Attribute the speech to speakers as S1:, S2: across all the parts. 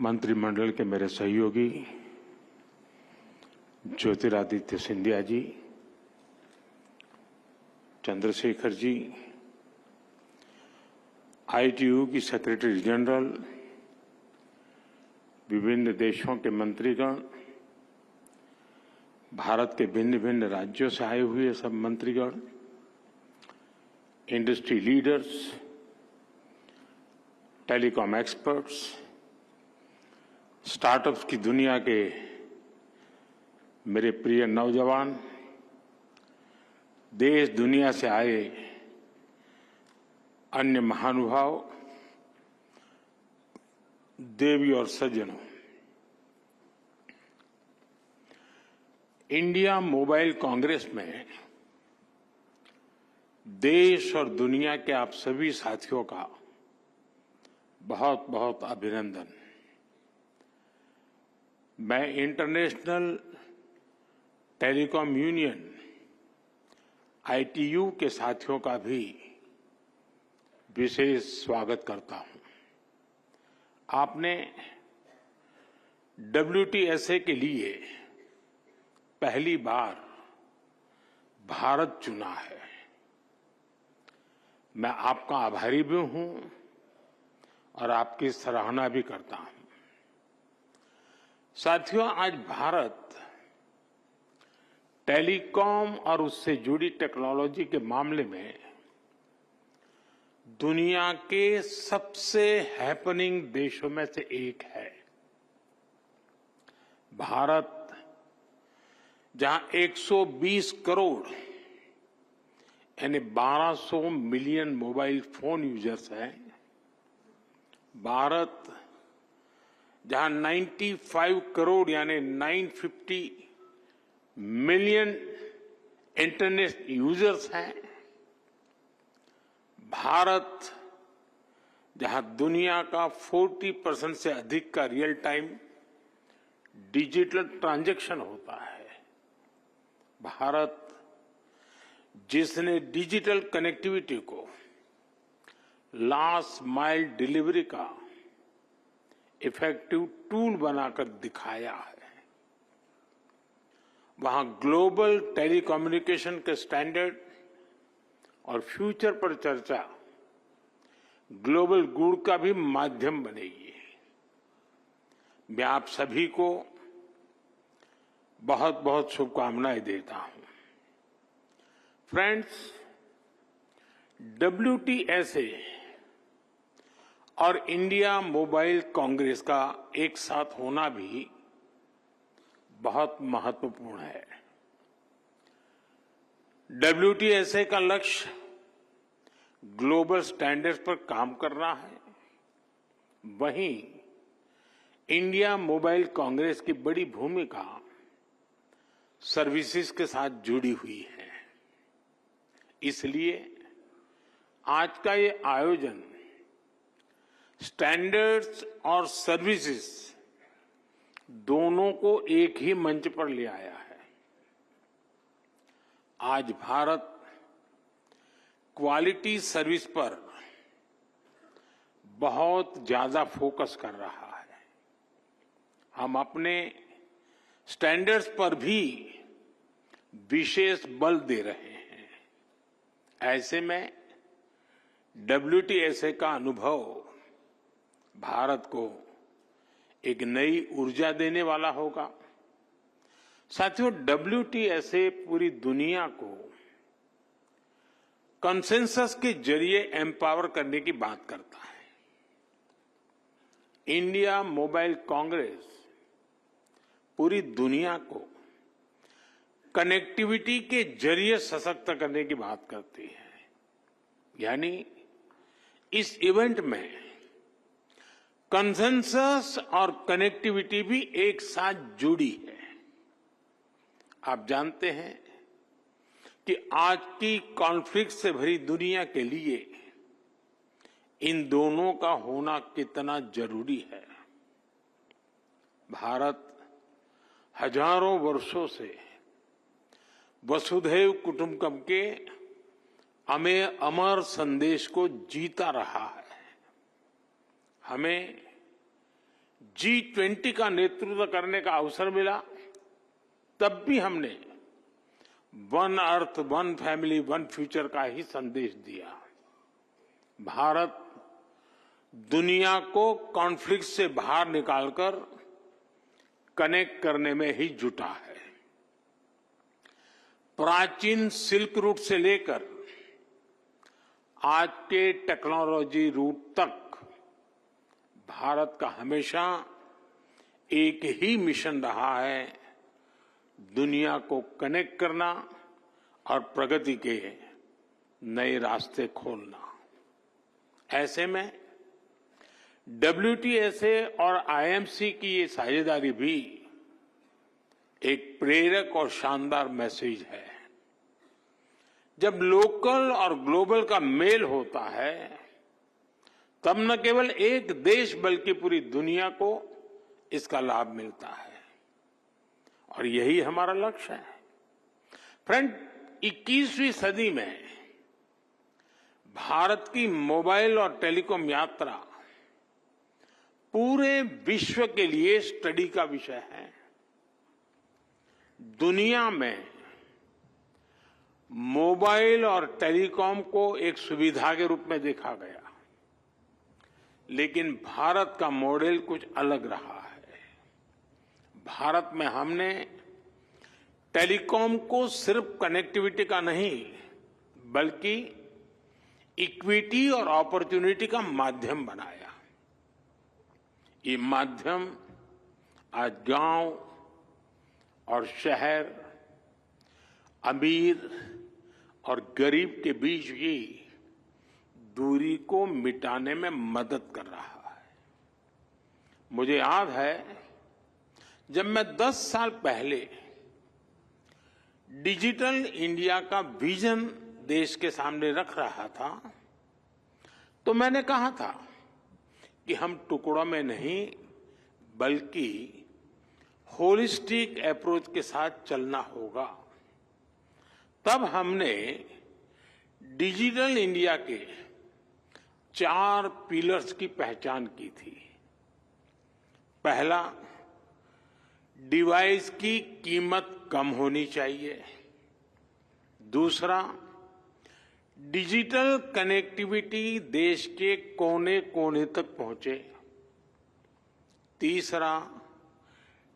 S1: मंत्रिमंडल के मेरे सहयोगी ज्योतिरादित्य सिंधिया जी, चंद्रशेखर जी, ITU की सेक्रेटरी जनरल, विभिन्न देशों के मंत्रीगण, भारत के भिन्न भिन्न राज्यों से आए हुए सब मंत्रीगण, industry leaders, telecom experts, startups की दुनिया के मेरे प्रिय नौजवान, देश दुनिया से आए अन्य महानुभाव, देवी और सज्जनों, इंडिया मोबाइल कांग्रेस में देश और दुनिया के आप सभी साथियों का बहुत बहुत अभिनंदन। मैं इंटरनेशनल टेलीकॉम यूनियन ITU के साथियों का भी विशेष स्वागत करता हूं। आपने WTSA के लिए पहली बार भारत चुना है। मैं आपका आभारी भी हूं और आपकी सराहना भी करता हूं। साथियों, आज भारत टेलीकॉम और उससे जुड़ी टेक्नोलॉजी के मामले में दुनिया के सबसे हैपनिंग देशों में से एक है। भारत जहां 120 करोड़ यानी 1200 मिलियन मोबाइल फोन यूजर्स हैं, भारत जहां 95 करोड़ यानी 950 मिलियन इंटरनेट यूजर्स हैं, भारत जहां दुनिया का 40% से अधिक का रियल टाइम डिजिटल ट्रांजैक्शन होता है, भारत जिसने डिजिटल कनेक्टिविटी को लास्ट माइल डिलीवरी का इफेक्टिव टूल बनाकर दिखाया है, वहां ग्लोबल टेलीकम्युनिकेशन के स्टैंडर्ड और फ्यूचर पर चर्चा ग्लोबल गुड का भी माध्यम बनेगी। मैं आप सभी को बहुत बहुत शुभकामनाएं देता हूं। फ्रेंड्स, WTSA और इंडिया मोबाइल कांग्रेस का एक साथ होना भी बहुत महत्वपूर्ण है। WTSA का लक्ष्य ग्लोबल स्टैंडर्ड्स पर काम करना है, वहीं इंडिया मोबाइल कांग्रेस की बड़ी भूमिका सर्विसेज के साथ जुड़ी हुई है। इसलिए आज का ये आयोजन स्टैंडर्ड्स और सर्विसेज दोनों को एक ही मंच पर ले आया है। आज भारत क्वालिटी सर्विस पर बहुत ज्यादा फोकस कर रहा है। हम अपने स्टैंडर्ड्स पर भी विशेष बल दे रहे हैं। ऐसे में WTSA का अनुभव भारत को एक नई ऊर्जा देने वाला होगा। साथियों, WTSA पूरी दुनिया को कंसेंसस के जरिए एम्पावर करने की बात करता है। इंडिया मोबाइल कांग्रेस पूरी दुनिया को कनेक्टिविटी के जरिए सशक्त करने की बात करती है। यानी इस इवेंट में कंसेंसस और कनेक्टिविटी भी एक साथ जुड़ी है। आप जानते हैं कि आज की कॉन्फ्लिक्ट से भरी दुनिया के लिए इन दोनों का होना कितना जरूरी है। भारत हजारों वर्षों से वसुधैव कुटुंबकम के अमर संदेश को जीता रहा है। हमें G20 का नेतृत्व करने का अवसर मिला, तब भी हमने one earth, one family, one future का ही संदेश दिया। भारत दुनिया को कॉन्फ्लिक्ट से बाहर निकालकर कनेक्ट करने में ही जुटा है। प्राचीन सिल्क रूट से लेकर आज के टेक्नोलॉजी रूट तक भारत का हमेशा एक ही मिशन रहा है, दुनिया को कनेक्ट करना और प्रगति के नए रास्ते खोलना। ऐसे में WTSA और IMC की ये साझेदारी भी एक प्रेरक और शानदार मैसेज है। जब लोकल और ग्लोबल का मेल होता है, तब न केवल एक देश बल्कि पूरी दुनिया को इसका लाभ मिलता है, और यही हमारा लक्ष्य है। फ्रेंड, 21वीं सदी में भारत की मोबाइल और टेलीकॉम यात्रा पूरे विश्व के लिए स्टडी का विषय है। दुनिया में मोबाइल और टेलीकॉम को एक सुविधा के रूप में देखा गया, लेकिन भारत का मॉडल कुछ अलग रहा है। भारत में हमने टेलीकॉम को सिर्फ कनेक्टिविटी का नहीं, बल्कि इक्विटी और अपॉर्चुनिटी का माध्यम बनाया। ये माध्यम आज गांव और शहर, अमीर और गरीब के बीच की दूरी को मिटाने में मदद कर रहा है। मुझे याद है, जब मैं 10 साल पहले डिजिटल इंडिया का विजन देश के सामने रख रहा था, तो मैंने कहा था कि हम टुकड़ों में नहीं, बल्कि होलिस्टिक अप्रोच के साथ चलना होगा। तब हमने डिजिटल इंडिया के 4 पिलर्स की पहचान की थी। पहला, डिवाइस की कीमत कम होनी चाहिए। दूसरा, डिजिटल कनेक्टिविटी देश के कोने कोने तक पहुंचे। तीसरा,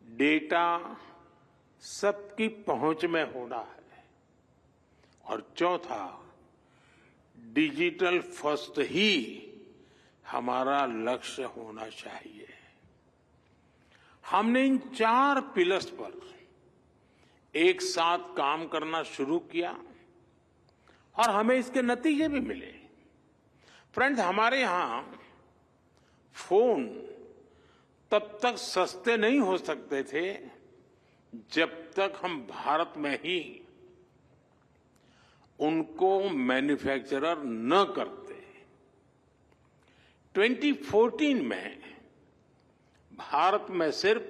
S1: डेटा सबकी पहुंच में होना है। और चौथा, डिजिटल फर्स्ट ही हमारा लक्ष्य होना चाहिए। हमने इन 4 पिलर्स पर एक साथ काम करना शुरू किया और हमें इसके नतीजे भी मिले। फ्रेंड्स, हमारे यहां फोन तब तक सस्ते नहीं हो सकते थे जब तक हम भारत में ही उनको मैन्युफैक्चरर न करते। 2014 में भारत में सिर्फ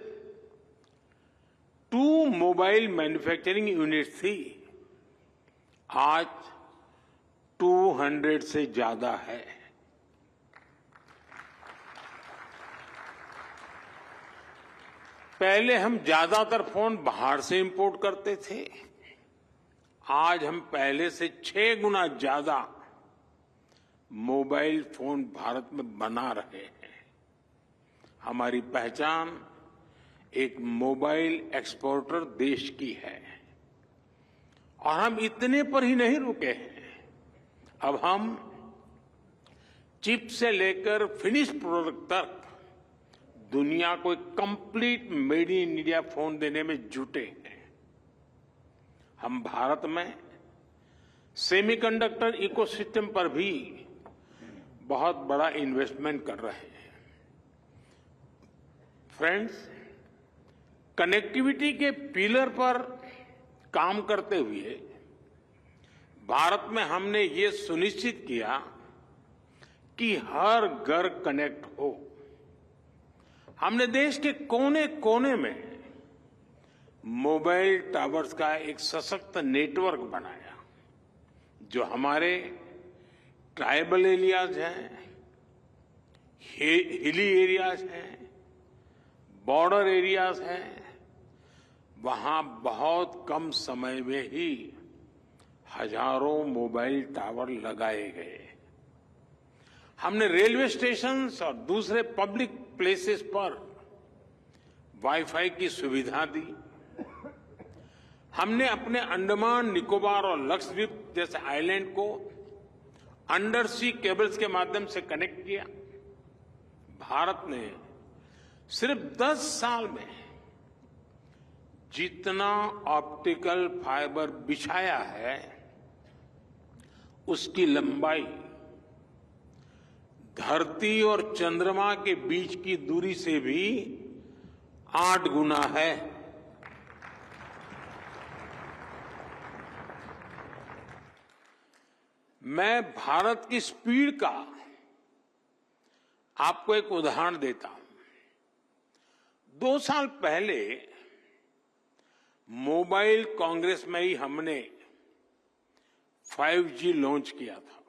S1: 2 मोबाइल मैन्युफैक्चरिंग यूनिट थी, आज 200 से ज्यादा है। पहले हम ज्यादातर फोन बाहर से इंपोर्ट करते थे, आज हम पहले से 6 गुना ज्यादा मोबाइल फोन भारत में बना रहे हैं। हमारी पहचान एक मोबाइल एक्सपोर्टर देश की है, और हम इतने पर ही नहीं रुके हैं। अब हम चिप से लेकर फिनिश प्रोडक्ट तक दुनिया को एक complete made in India phone देने में जुटे हैं। हम भारत में सेमीकंडक्टर इकोसिस्टम पर भी बहुत बड़ा इन्वेस्टमेंट कर रहे हैं। फ्रेंड्स, कनेक्टिविटी के पिलर पर काम करते हुए भारत में हमने ये सुनिश्चित किया कि हर घर कनेक्ट हो। हमने देश के कोने कोने में मोबाइल टावर्स का एक सशक्त नेटवर्क बनाया, जो हमारे ट्राइबल एरियाज हैं, हिली एरियाज हैं, बॉर्डर एरियाज हैं, वहां बहुत कम समय में ही हजारों मोबाइल टावर लगाए गए। हमने रेलवे स्टेशन और दूसरे पब्लिक प्लेसेस पर वाईफाई की सुविधा दी। हमने अपने अंडमान निकोबार और लक्षद्वीप जैसे आइलैंड को अंडर सी केबल्स के माध्यम से कनेक्ट किया। भारत ने सिर्फ 10 साल में जितना ऑप्टिकल फाइबर बिछाया है, उसकी लंबाई धरती और चंद्रमा के बीच की दूरी से भी 8 गुना है। मैं भारत की स्पीड का आपको एक उदाहरण देता हूं। 2 साल पहले मोबाइल कांग्रेस में ही हमने 5G लॉन्च किया था।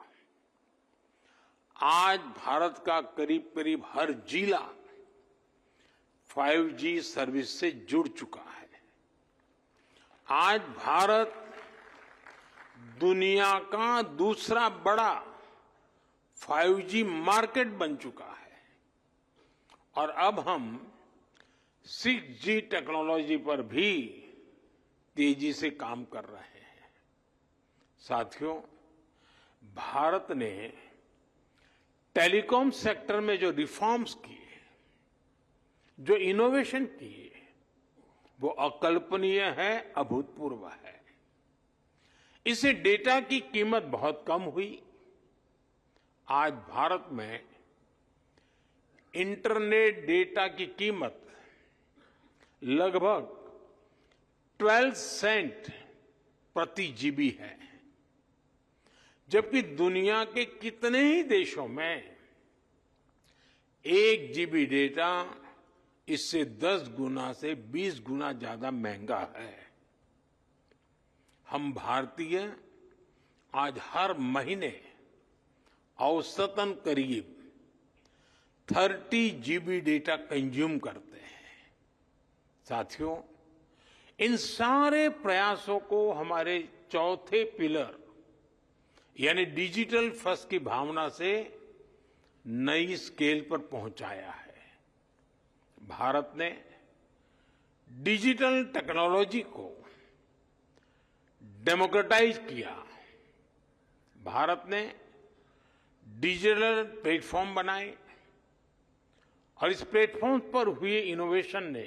S1: आज भारत का करीब करीब हर जिला 5G सर्विस से जुड़ चुका है। आज भारत दुनिया का दूसरा बड़ा 5G मार्केट बन चुका है और अब हम 6G टेक्नोलॉजी पर भी तेजी से काम कर रहे हैं। साथियों, भारत ने टेलीकॉम सेक्टर में जो रिफॉर्म्स किए, जो इनोवेशन किए, वो अकल्पनीय है, अभूतपूर्व है। इससे डेटा की कीमत बहुत कम हुई। आज भारत में इंटरनेट डेटा की कीमत लगभग 12 सेंट प्रति जीबी है, जबकि दुनिया के कितने ही देशों में 1 जीबी डेटा इससे 10 गुना से 20 गुना ज्यादा महंगा है। हम भारतीय आज हर महीने औसतन करीब 30 जीबी डेटा कंज्यूम करते हैं। साथियों, इन सारे प्रयासों को हमारे चौथे पिलर यानी डिजिटल फर्स्ट की भावना से नई स्केल पर पहुंचाया है। भारत ने डिजिटल टेक्नोलॉजी को डेमोक्रेटाइज किया। भारत ने डिजिटल प्लेटफॉर्म बनाए और इस प्लेटफॉर्म पर हुए इनोवेशन ने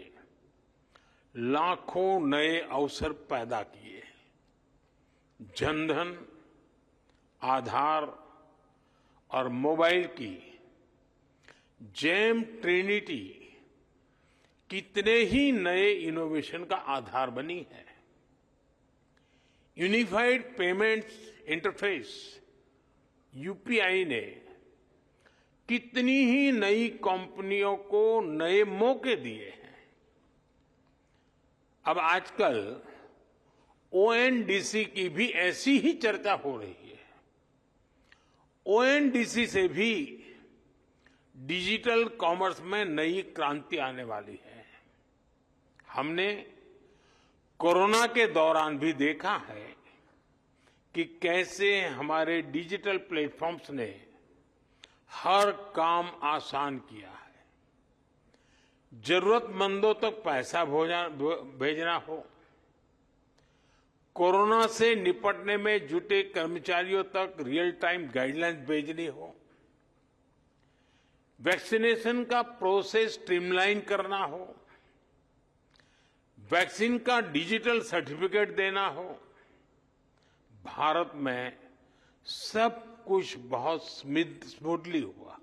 S1: लाखों नए अवसर पैदा किए। जनधन, आधार और मोबाइल की जेम ट्रिनिटी कितने ही नए इनोवेशन का आधार बनी है। यूनिफाइड पेमेंट्स इंटरफेस यूपीआई ने कितनी ही नई कंपनियों को नए मौके दिए हैं। अब आजकल ओएनडीसी की भी ऐसी ही चर्चा हो रही है। ओएनडीसी से भी डिजिटल कॉमर्स में नई क्रांति आने वाली है। हमने कोरोना के दौरान भी देखा है कि कैसे हमारे डिजिटल प्लेटफॉर्म्स ने हर काम आसान किया है। जरूरतमंदों तक पैसा भेजना हो, कोरोना से निपटने में जुटे कर्मचारियों तक रियल टाइम गाइडलाइंस भेजनी हो, वैक्सीनेशन का प्रोसेस स्ट्रीमलाइन करना हो, वैक्सीन का डिजिटल सर्टिफिकेट देना हो, भारत में सब कुछ बहुत स्मूथली हुआ।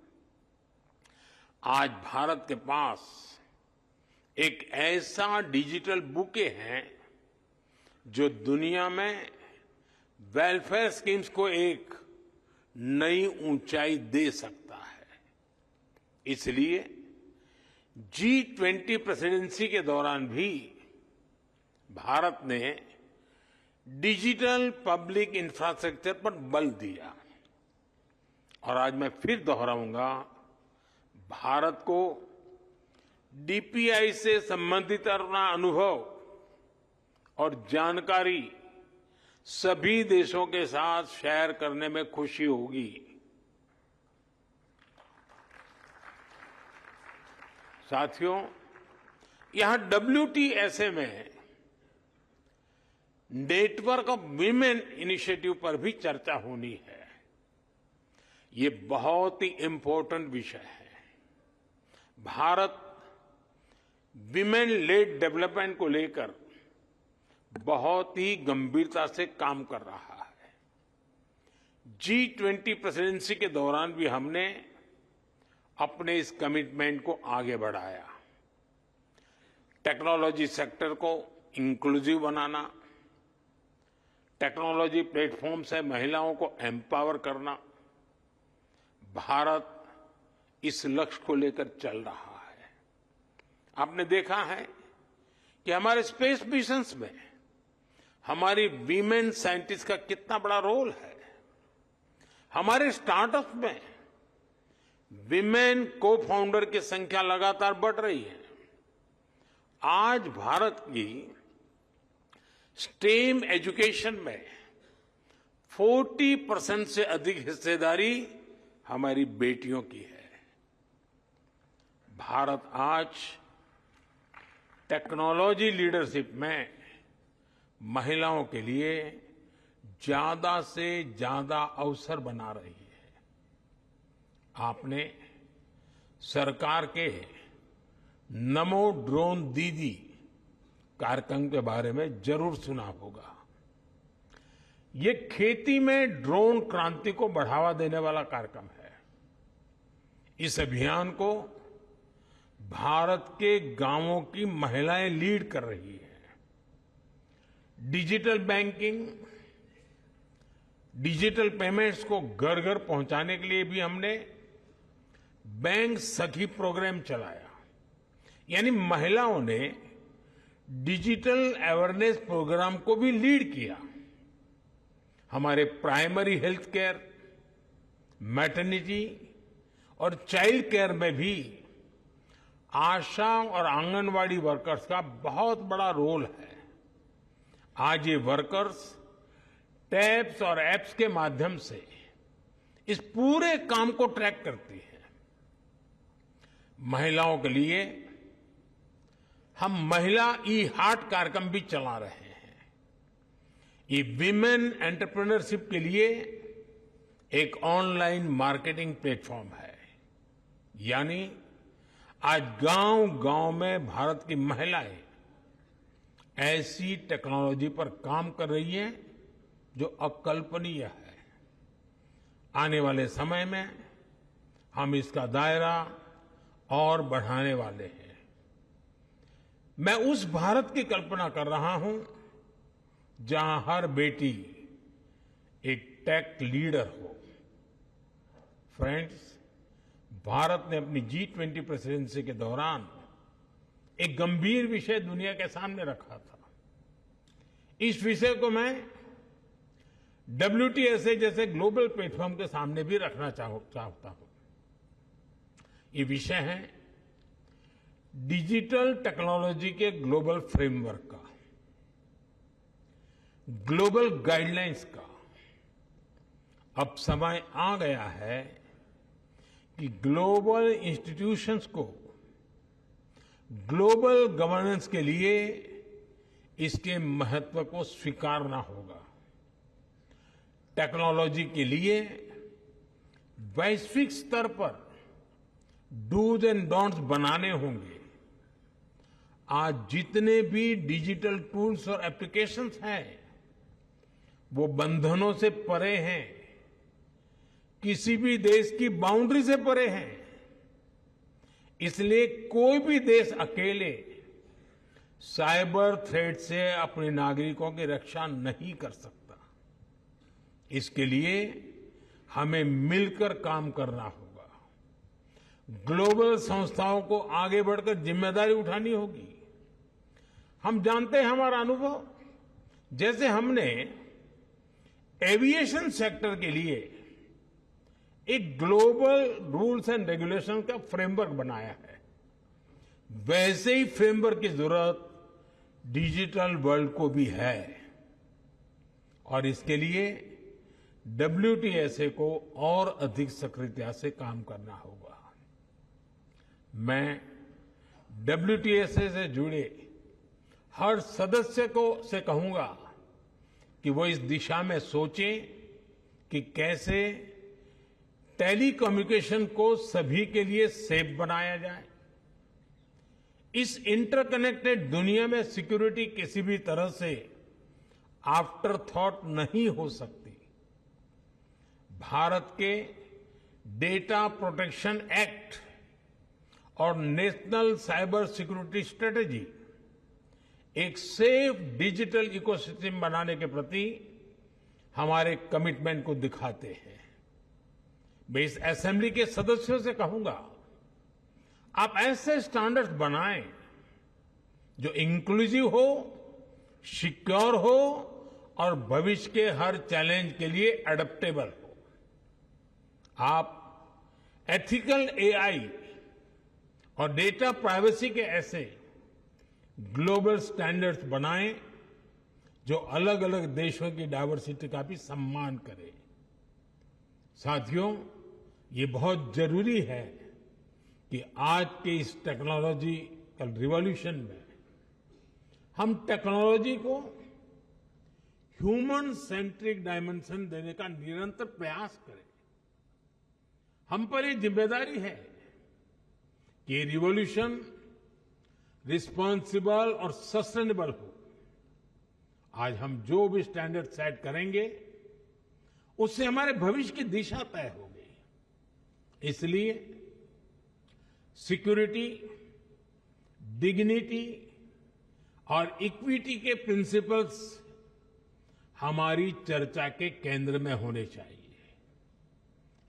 S1: आज भारत के पास एक ऐसा डिजिटल बुके है जो दुनिया में वेलफेयर स्कीम्स को एक नई ऊंचाई दे सकता है। इसलिए G20 प्रेसिडेंसी के दौरान भी भारत ने डिजिटल पब्लिक इंफ्रास्ट्रक्चर पर बल दिया और आज मैं फिर दोहराऊंगा, भारत को डीपीआई से संबंधित अपना अनुभव और जानकारी सभी देशों के साथ शेयर करने में खुशी होगी। साथियों, यहां WTSA में नेटवर्क ऑफ वीमेन इनिशिएटिव पर भी चर्चा होनी है। ये बहुत ही इंपॉर्टेंट विषय है। भारत वीमेन लेड डेवलपमेंट को लेकर बहुत ही गंभीरता से काम कर रहा है। G20 प्रेसिडेंसी के दौरान भी हमने अपने इस कमिटमेंट को आगे बढ़ाया। टेक्नोलॉजी सेक्टर को इंक्लूसिव बनाना, टेक्नोलॉजी प्लेटफॉर्म से महिलाओं को एम्पावर करना, भारत इस लक्ष्य को लेकर चल रहा है। आपने देखा है कि हमारे स्पेस मिशंस में हमारी वीमेन साइंटिस्ट का कितना बड़ा रोल है। हमारे स्टार्टअप में विमेन को फाउंडर की संख्या लगातार बढ़ रही है। आज भारत की स्टेम एजुकेशन में 40% से अधिक हिस्सेदारी हमारी बेटियों की है। भारत आज टेक्नोलॉजी लीडरशिप में महिलाओं के लिए ज्यादा से ज्यादा अवसर बना रही है। आपने सरकार के नमो ड्रोन दीदी कार्यक्रम के बारे में जरूर सुना होगा। ये खेती में ड्रोन क्रांति को बढ़ावा देने वाला कार्यक्रम है। इस अभियान को भारत के गांवों की महिलाएं लीड कर रही हैं। डिजिटल बैंकिंग, डिजिटल पेमेंट्स को घर घर पहुंचाने के लिए भी हमने बैंक सखी प्रोग्राम चलाया। यानी महिलाओं ने डिजिटल अवेयरनेस प्रोग्राम को भी लीड किया। हमारे प्राइमरी हेल्थ केयर, मैटरनिटी और चाइल्ड केयर में भी आशा और आंगनवाड़ी वर्कर्स का बहुत बड़ा रोल है। आज ये वर्कर्स टैब्स और एप्स के माध्यम से इस पूरे काम को ट्रैक करती है। महिलाओं के लिए हम महिला ई-हार्ट कार्यक्रम भी चला रहे हैं। ये विमेन एंटरप्रेन्योरशिप के लिए एक ऑनलाइन मार्केटिंग प्लेटफॉर्म है। यानी आज गांव-गांव में भारत की महिलाएं ऐसी टेक्नोलॉजी पर काम कर रही हैं जो अकल्पनीय है। आने वाले समय में हम इसका दायरा और बढ़ाने वाले हैं। मैं उस भारत की कल्पना कर रहा हूं जहां हर बेटी एक टेक लीडर हो। फ्रेंड्स, भारत ने अपनी G20 प्रेसिडेंसी के दौरान एक गंभीर विषय दुनिया के सामने रखा था। इस विषय को मैं WTSA जैसे ग्लोबल प्लेटफॉर्म के सामने भी रखना चाहता हूं। ये विषय है डिजिटल टेक्नोलॉजी के ग्लोबल फ्रेमवर्क का, ग्लोबल गाइडलाइंस का। अब समय आ गया है कि ग्लोबल इंस्टीट्यूशंस को ग्लोबल गवर्नेंस के लिए इसके महत्व को स्वीकारना होगा। टेक्नोलॉजी के लिए वैश्विक स्तर पर डूज एंड डोंट्स बनाने होंगे। आज जितने भी डिजिटल टूल्स और एप्लीकेशंस हैं वो बंधनों से परे हैं, किसी भी देश की बाउंड्री से परे हैं। इसलिए कोई भी देश अकेले साइबर थ्रेट से अपने नागरिकों की रक्षा नहीं कर सकता। इसके लिए हमें मिलकर काम करना होगा। ग्लोबल संस्थाओं को आगे बढ़कर जिम्मेदारी उठानी होगी। हम जानते हैं, हमारा अनुभव, जैसे हमने एविएशन सेक्टर के लिए एक ग्लोबल रूल्स एंड रेगुलेशन का फ्रेमवर्क बनाया है, वैसे ही फ्रेमवर्क की जरूरत डिजिटल वर्ल्ड को भी है और इसके लिए WTSA को और अधिक सक्रियता से काम करना होगा। मैं WTSA से जुड़े हर सदस्य को से कहूंगा कि वो इस दिशा में सोचें कि कैसे टेलीकम्युनिकेशन को सभी के लिए सेफ बनाया जाए। इस इंटरकनेक्टेड दुनिया में सिक्योरिटी किसी भी तरह से आफ्टर थॉट नहीं हो सकती। भारत के डेटा प्रोटेक्शन एक्ट और नेशनल साइबर सिक्योरिटी स्ट्रेटेजी एक सेफ डिजिटल इकोसिस्टम बनाने के प्रति हमारे कमिटमेंट को दिखाते हैं। मैं इस असेंबली के सदस्यों से कहूंगा, आप ऐसे स्टैंडर्ड्स बनाएं जो इंक्लूसिव हो, सिक्योर हो और भविष्य के हर चैलेंज के लिए एडेप्टेबल हो। आप एथिकल AI और डेटा प्राइवेसी के ऐसे ग्लोबल स्टैंडर्ड्स बनाएं जो अलग अलग देशों की डायवर्सिटी का भी सम्मान करें। साथियों, ये बहुत जरूरी है कि आज के इस टेक्नोलॉजिकल रिवॉल्यूशन में हम टेक्नोलॉजी को ह्यूमन सेंट्रिक डायमेंशन देने का निरंतर प्रयास करें। हम पर ये जिम्मेदारी है कि ये रिवॉल्यूशन रिस्पॉन्सिबल और सस्टेनेबल हो। आज हम जो भी स्टैंडर्ड सेट करेंगे उससे हमारे भविष्य की दिशा तय होगी। इसलिए सिक्योरिटी, डिग्निटी और इक्विटी के प्रिंसिपल्स हमारी चर्चा के केंद्र में होने चाहिए।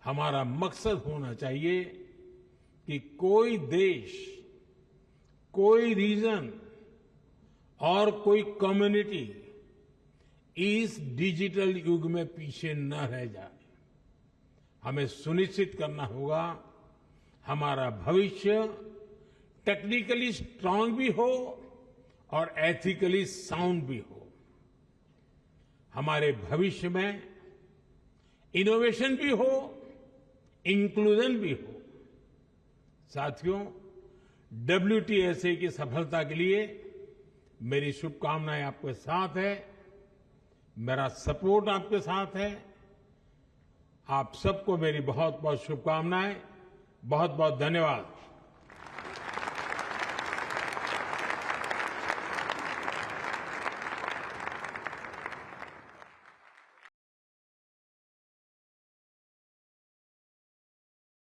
S1: हमारा मकसद होना चाहिए कि कोई देश, कोई रीजन और कोई कम्युनिटी इस डिजिटल युग में पीछे न रह जाए। हमें सुनिश्चित करना होगा हमारा भविष्य टेक्निकली स्ट्रांग भी हो और एथिकली साउंड भी हो। हमारे भविष्य में इनोवेशन भी हो, इंक्लूजन भी हो। साथियों, WTSA की सफलता के लिए मेरी शुभकामनाएं आपके साथ है, मेरा सपोर्ट आपके साथ है। आप सबको मेरी बहुत बहुत शुभकामनाएं। बहुत बहुत धन्यवाद।